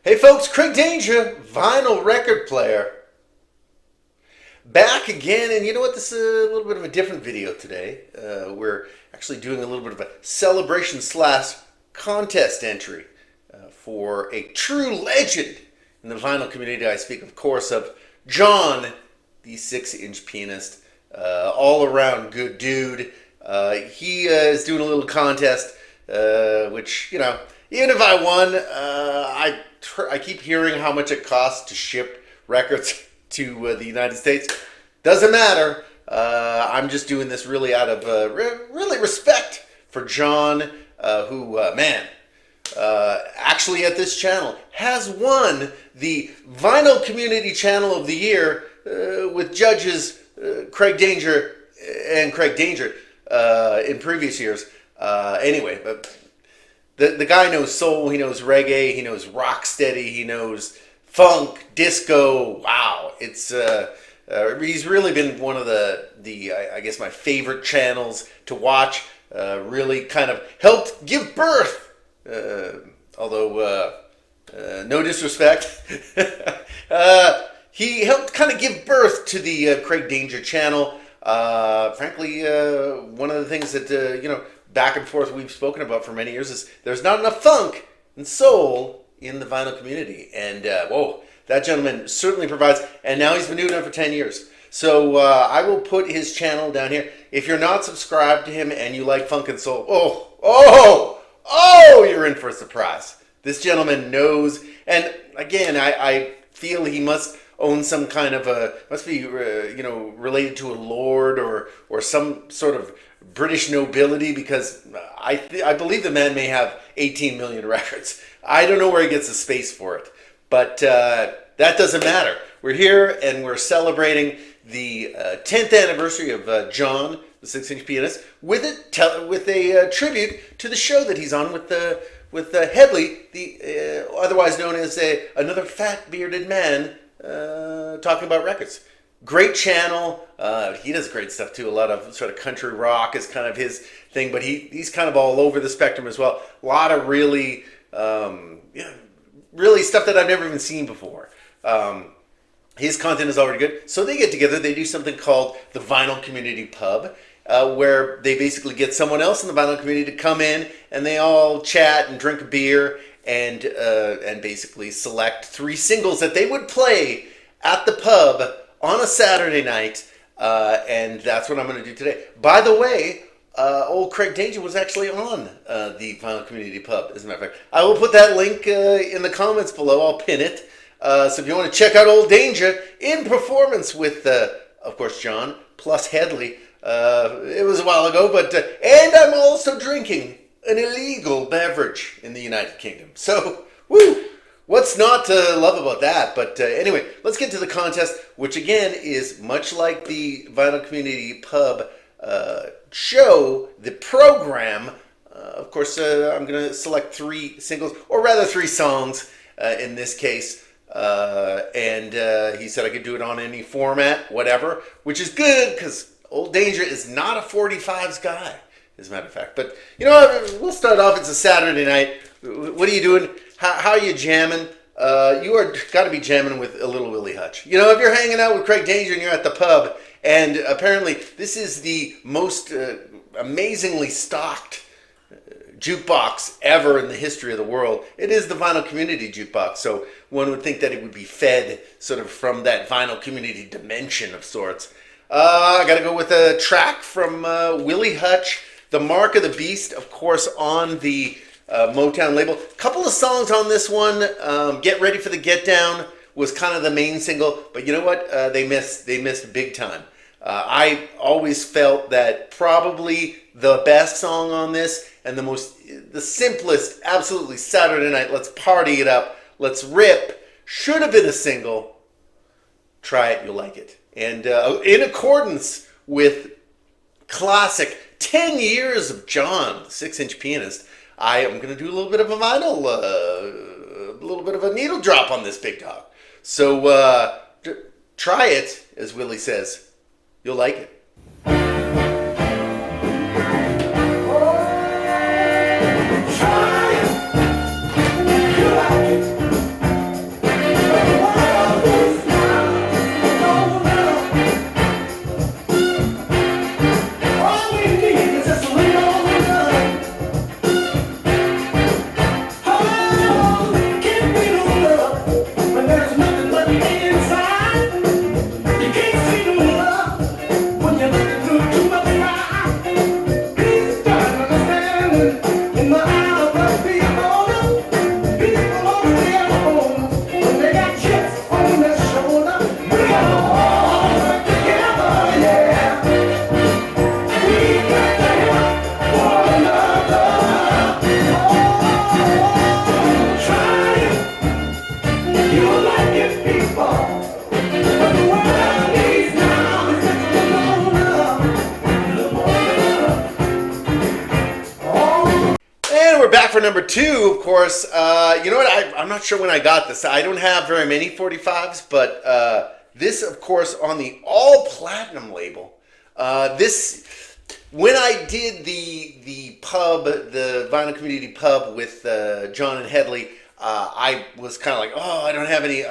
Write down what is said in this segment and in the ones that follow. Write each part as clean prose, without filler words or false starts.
Hey folks, Craig Danger, vinyl record player, back again. And you know what? This is a little bit of a different video today. We're actually doing a little bit of a celebration slash contest entry for a true legend in the vinyl community. I speak, of course, of John, the 6-inch pianist, all around good dude. He is doing a little contest, which, you know, even if I won, I keep hearing how much it costs to ship records to the United States. Doesn't matter. I'm just doing this really out of really respect for John, who, actually at this channel has won the Vinyl Community Channel of the Year with judges Craig Danger and Craig Danger in previous years. Anyway, but the guy knows soul, he knows reggae, he knows rocksteady, he knows funk, disco. Wow, it's he's really been one of the I guess my favorite channels to watch. Really kind of helped give birth, although no disrespect, he helped kind of give birth to the Craig Danger channel. Frankly, one of the things that you know, back and forth we've spoken about for many years is there's not enough funk and soul in the vinyl community. And whoa, that gentleman certainly provides. And now he's been doing it for 10 years. So I will put his channel down here. If you're not subscribed to him and you like funk and soul, you're in for a surprise. This gentleman knows. And again, I feel he must own some kind of must be you know, related to a lord or some sort of British nobility, because I believe the man may have 18 million records. I don't know where he gets the space for it, but that doesn't matter. We're here and we're celebrating the 10th anniversary of John, the 6-inch pianist, with a tribute to the show that he's on with Headley, the otherwise known as another fat bearded man talking about records. Great channel. He does great stuff too. A lot of sort of country rock is kind of his thing, but he's kind of all over the spectrum as well. A lot of really, really stuff that I've never even seen before. His content is already good. So they get together. They do something called the Vinyl Community Pub, where they basically get someone else in the vinyl community to come in, and they all chat and drink a beer and basically select 3 singles that they would play at the pub on a Saturday night, and that's what I'm going to do today. By the way, old Craig Danger was actually on the Vinyl Community Pub, as a matter of fact. I will put that link in the comments below. I'll pin it. So if you want to check out old Danger in performance with, of course, John, plus Headley. It was a while ago, but and I'm also drinking an illegal beverage in the United Kingdom. So, woo! What's not to love about that? But anyway, let's get to the contest, which again is much like the Vinyl Community Pub show, the program. Of course, I'm going to select 3 singles, or rather 3 songs in this case. And he said I could do it on any format, whatever, which is good because old Danger is not a 45s guy, as a matter of fact. But, you know, we'll start off. It's a Saturday night. What are you doing? How are you jamming? You are got to be jamming with a little Willie Hutch. You know, if you're hanging out with Craig Danger and you're at the pub, and apparently this is the most amazingly stocked jukebox ever in the history of the world. It is the Vinyl Community Jukebox, so one would think that it would be fed sort of from that vinyl community dimension of sorts. I got to go with a track from Willie Hutch, The Mark of the Beast, of course, on the Motown label. Couple of songs on this one. Get Ready for the Get Down was kind of the main single, but you know what? They missed big time. I always felt that probably the best song on this and the simplest, absolutely Saturday night, let's party it up, let's rip, should have been a single. Try It, You'll Like It. And in accordance with classic 10 years of John, the 6-inch pianist, I am going to do a little bit of a vinyl, a little bit of a needle drop on this big dog. So try it, as Willie says. You'll like it. Try it, you like it. 2, of course, you know what? I'm not sure when I got this. I don't have very many 45s, but this, of course, on the All Platinum label. When I did the pub, the Vinyl Community Pub with John and Headley, I was kind of like, oh, I don't have any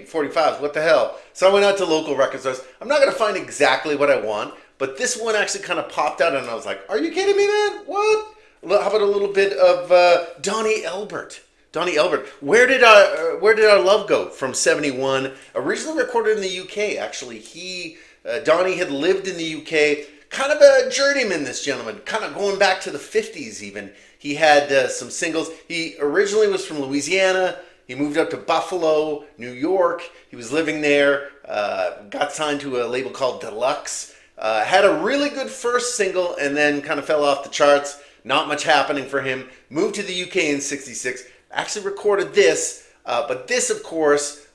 45s. What the hell? So I went out to local record stores. I'm not going to find exactly what I want, but this one actually kind of popped out, and I was like, are you kidding me, man? What? How about a little bit of Donnie Elbert? Donnie Elbert. Where did our love go? From '71, originally recorded in the UK. Actually, Donnie had lived in the UK. Kind of a journeyman, this gentleman. Kind of going back to the '50s, even. He had some singles. He originally was from Louisiana. He moved up to Buffalo, New York. He was living there. Got signed to a label called Deluxe. Had a really good first single, and then kind of fell off the charts. Not much happening for him. Moved to the UK in '66. Actually recorded this, but this, of course,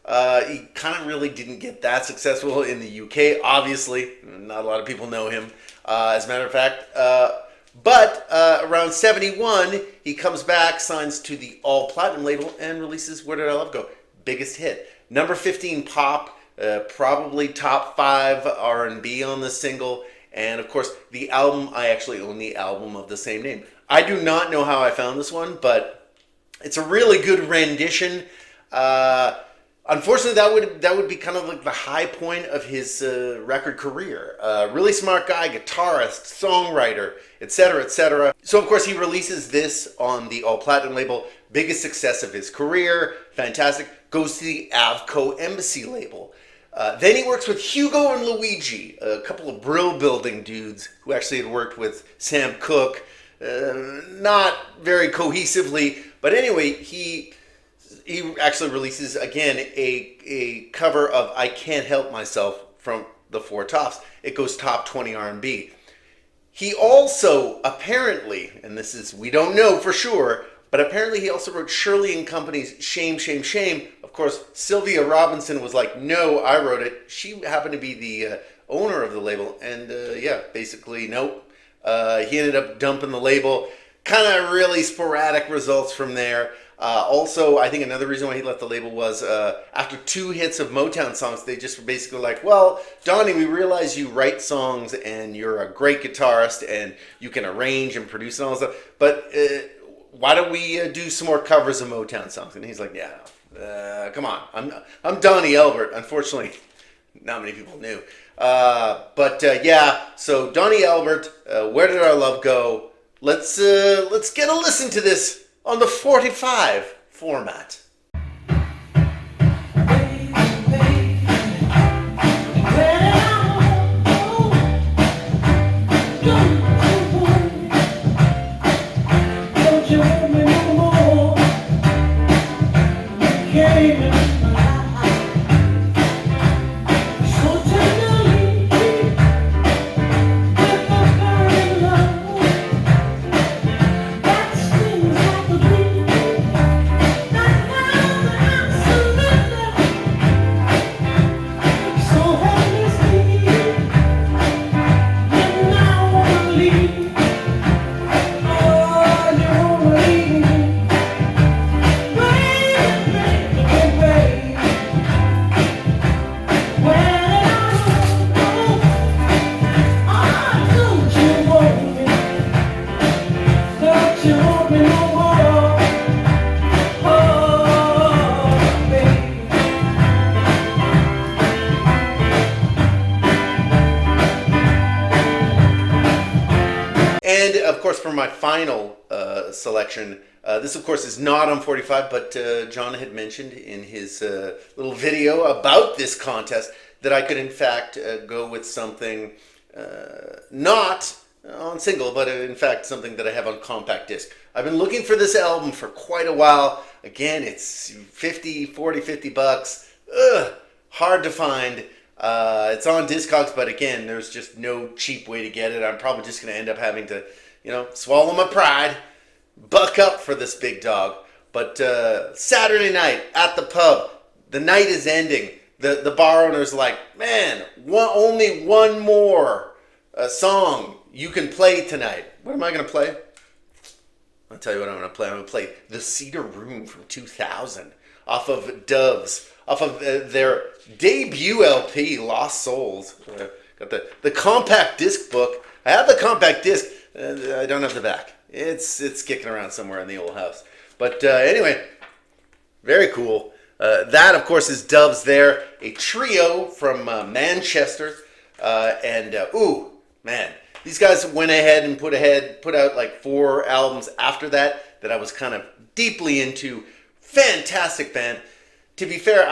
he kind of really didn't get that successful in the UK. Obviously, not a lot of people know him, as a matter of fact. But around '71, he comes back, signs to the All Platinum label, and releases Where Did Our Love Go? Biggest hit. Number 15 pop, probably top 5 R&B on the single. And of course, the album, I actually own the album of the same name. I do not know how I found this one, but it's a really good rendition. Unfortunately, that would be kind of like the high point of his record career. Really smart guy, guitarist, songwriter, etc., etc. So of course, he releases this on the All Platinum label. Biggest success of his career. Fantastic. Goes to the Avco Embassy label. Then he works with Hugo and Luigi, a couple of Brill Building dudes who actually had worked with Sam Cooke. Not very cohesively, but anyway, he actually releases again a cover of "I Can't Help Myself" from the Four Tops. It goes top 20 R&B. He also apparently, and this is, we don't know for sure, but apparently he also wrote Shirley and Company's "Shame, Shame, Shame." Of course, Sylvia Robinson was like, no, I wrote it. She happened to be the owner of the label, and yeah, basically, nope. He ended up dumping the label. Kind of really sporadic results from there. Also, I think another reason why he left the label was after 2 hits of Motown songs, they just were basically like, well, Donnie, we realize you write songs and you're a great guitarist and you can arrange and produce and all that stuff, but why don't we do some more covers of Motown songs? And he's like, yeah, come on. I'm Donnie Elbert. Unfortunately, not many people knew. But yeah, so Donnie Elbert, Where Did Our Love Go? Let's get a listen to this on the 45 format. Of course, for my final selection, this of course is not on 45, but John had mentioned in his little video about this contest that I could in fact go with something not on single, but in fact something that I have on compact disc. I've been looking for this album for quite a while. Again, it's 50 bucks. Hard to find. It's on Discogs, but again, there's just no cheap way to get it. I'm probably just going to end up having to, swallow my pride, buck up for this big dog. But Saturday night at the pub, the night is ending. The bar owner's like, man, only one more song you can play tonight. What am I going to play? I'll tell you what I'm going to play. I'm going to play The Cedar Room from 2000 off of Doves, off of their debut LP, Lost Souls. Got the compact disc book. I have the compact disc. I don't have the back. It's kicking around somewhere in the old house. But anyway, very cool. That, of course, is Doves there. A trio from Manchester. Ooh, man. These guys went ahead and put out like 4 albums after that I was kind of deeply into. Fantastic band. To be fair,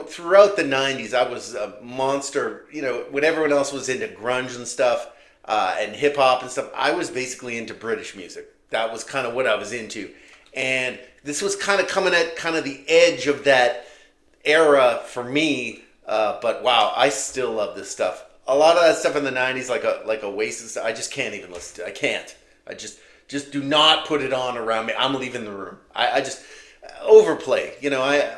throughout the 90s, I was a monster. When everyone else was into grunge and stuff, and hip hop and stuff, I was basically into British music. That was kind of what I was into. And this was kind of coming at kind of the edge of that era for me. But wow, I still love this stuff. A lot of that stuff in the 90s, like Oasis, I just can't even listen to. I can't. I just do not put it on around me. I'm leaving the room. I just overplay.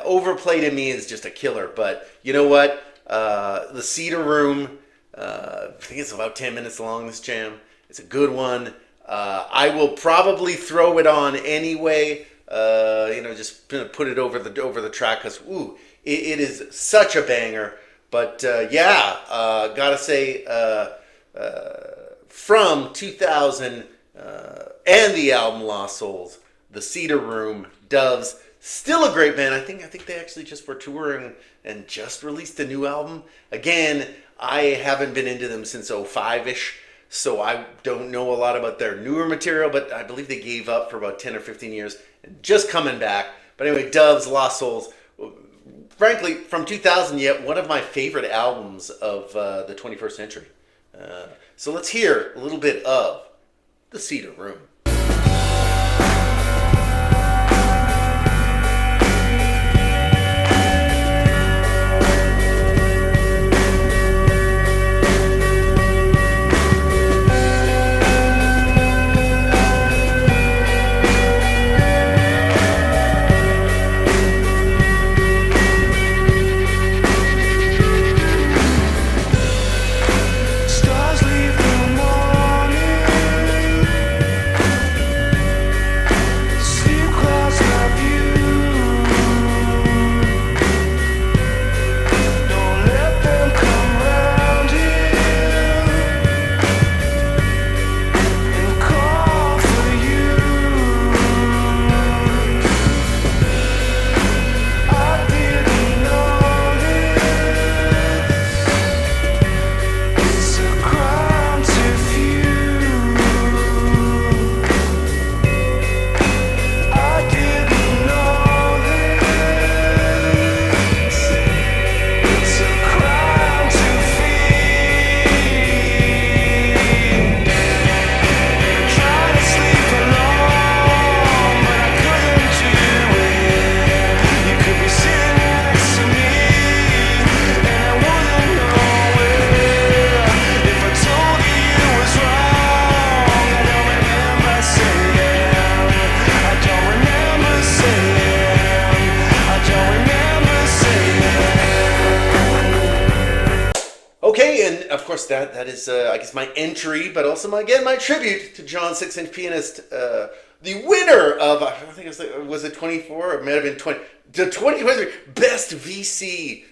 Overplay to me is just a killer. But you know what? The Cedar Room, I think it's about 10 minutes long, this jam. It's a good one. I will probably throw it on anyway. Just put it over the track because it is such a banger. But gotta say, from 2000 and the album Lost Souls, The Cedar Room, Doves, still a great band. I think they actually just were touring and just released a new album. Again, I haven't been into them since 05-ish, so I don't know a lot about their newer material, but I believe they gave up for about 10 or 15 years and just coming back. But anyway, Doves, Lost Souls, frankly, from 2000 yet, one of my favorite albums of the 21st century. So let's hear a little bit of The Cedar Room. Okay, and of course that is, I guess, my entry, but also my tribute to John 6-inch Pianist, the winner of, I think was it 24? It might have been 20. The 2023 Best VC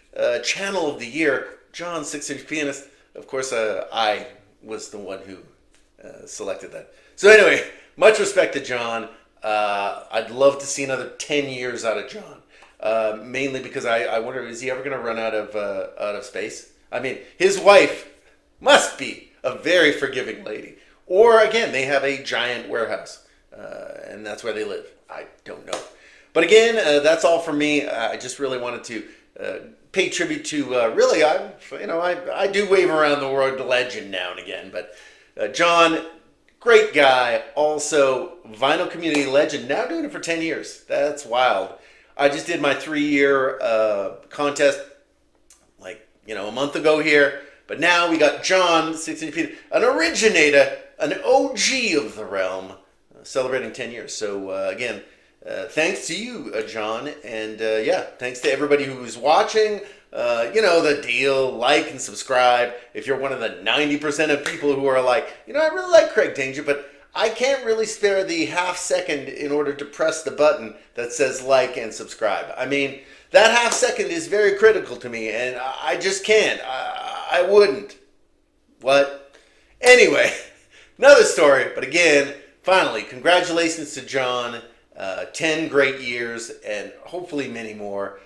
Channel of the Year, John 6-inch Pianist. Of course, I was the one who selected that. So anyway, much respect to John. I'd love to see another 10 years out of John. Mainly because I wonder, is he ever going to run out of space? I mean, his wife must be a very forgiving lady. Or, again, they have a giant warehouse, and that's where they live. I don't know. But again, that's all from me. I just really wanted to pay tribute to, I do wave around the word legend now and again. But John, great guy. Also, vinyl community legend. Now doing it for 10 years. That's wild. I just did my 3-year contest a month ago here, but now we got John 6-inch Pianist, an originator, an OG of the realm, celebrating 10 years. So again, thanks to you, John, and thanks to everybody who's watching. The deal, like and subscribe. If you're one of the 90% of people who are like, I really like Craig Danger, but I can't really spare the half second in order to press the button that says like and subscribe. I mean, that half second is very critical to me, and I just can't. I wouldn't. What? Anyway, another story, but again, finally, congratulations to John. 10 great years and hopefully many more.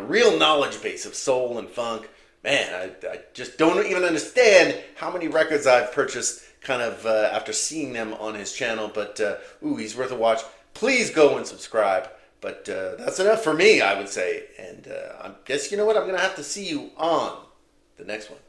Real knowledge base of soul and funk. Man, I just don't even understand how many records I've purchased kind of after seeing them on his channel. But, ooh, he's worth a watch. Please go and subscribe. But that's enough for me, I would say. And I guess, you know what? I'm going to have to see you on the next one.